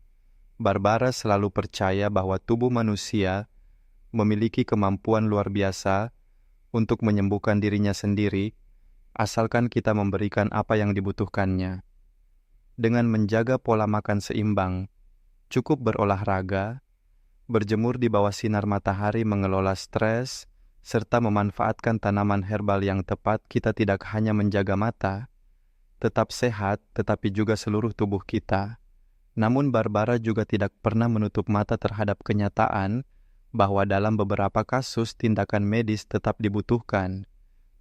Barbara selalu percaya bahwa tubuh manusia memiliki kemampuan luar biasa untuk menyembuhkan dirinya sendiri, asalkan kita memberikan apa yang dibutuhkannya. Dengan menjaga pola makan seimbang, cukup berolahraga, berjemur di bawah sinar matahari, mengelola stres, serta memanfaatkan tanaman herbal yang tepat, kita tidak hanya menjaga mata tetap sehat, tetapi juga seluruh tubuh kita. Namun Barbara juga tidak pernah menutup mata terhadap kenyataan bahwa dalam beberapa kasus tindakan medis tetap dibutuhkan.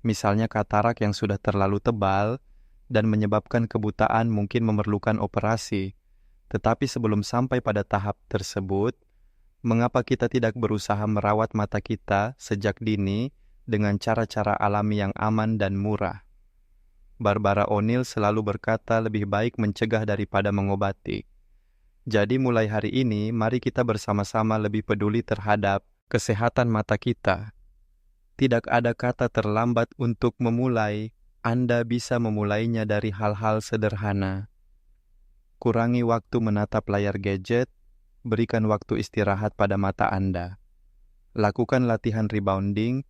Misalnya katarak yang sudah terlalu tebal dan menyebabkan kebutaan mungkin memerlukan operasi. Tetapi sebelum sampai pada tahap tersebut, mengapa kita tidak berusaha merawat mata kita sejak dini dengan cara-cara alami yang aman dan murah? Barbara O'Neill selalu berkata lebih baik mencegah daripada mengobati. Jadi mulai hari ini, mari kita bersama-sama lebih peduli terhadap kesehatan mata kita. Tidak ada kata terlambat untuk memulai. Anda bisa memulainya dari hal-hal sederhana. Kurangi waktu menatap layar gadget, berikan waktu istirahat pada mata Anda. Lakukan latihan rebounding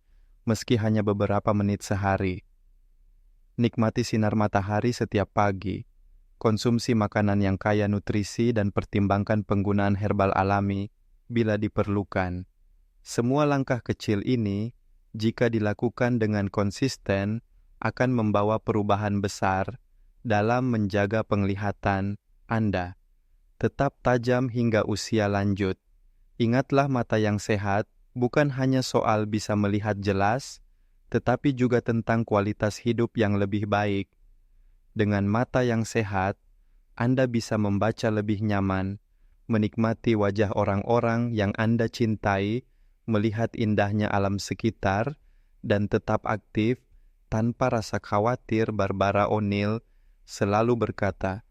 meski hanya beberapa menit sehari. Nikmati sinar matahari setiap pagi. Konsumsi makanan yang kaya nutrisi dan pertimbangkan penggunaan herbal alami bila diperlukan. Semua langkah kecil ini, jika dilakukan dengan konsisten, akan membawa perubahan besar dalam menjaga penglihatan Anda. Tetap tajam hingga usia lanjut. Ingatlah, mata yang sehat bukan hanya soal bisa melihat jelas, tetapi juga tentang kualitas hidup yang lebih baik. Dengan mata yang sehat, Anda bisa membaca lebih nyaman, menikmati wajah orang-orang yang Anda cintai, melihat indahnya alam sekitar, dan tetap aktif tanpa rasa khawatir. Barbara O'Neill selalu berkata,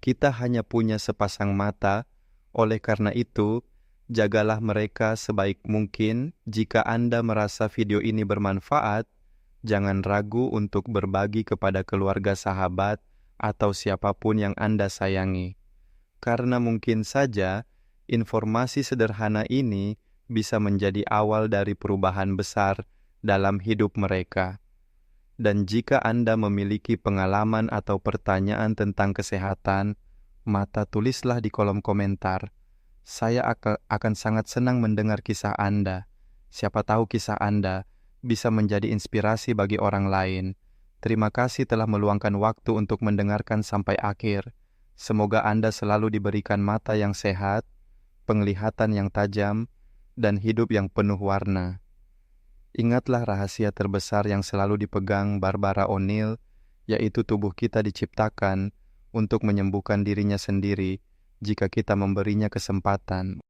"Kita hanya punya sepasang mata, oleh karena itu, jagalah mereka sebaik mungkin." Jika Anda merasa video ini bermanfaat, jangan ragu untuk berbagi kepada keluarga, sahabat, atau siapapun yang Anda sayangi. Karena mungkin saja informasi sederhana ini bisa menjadi awal dari perubahan besar dalam hidup mereka. Dan jika Anda memiliki pengalaman atau pertanyaan tentang kesehatan mata, tulislah di kolom komentar. Saya akan sangat senang mendengar kisah Anda. Siapa tahu kisah Anda bisa menjadi inspirasi bagi orang lain. Terima kasih telah meluangkan waktu untuk mendengarkan sampai akhir. Semoga Anda selalu diberikan mata yang sehat, penglihatan yang tajam, dan hidup yang penuh warna. Ingatlah rahasia terbesar yang selalu dipegang Barbara O'Neill, yaitu tubuh kita diciptakan untuk menyembuhkan dirinya sendiri jika kita memberinya kesempatan.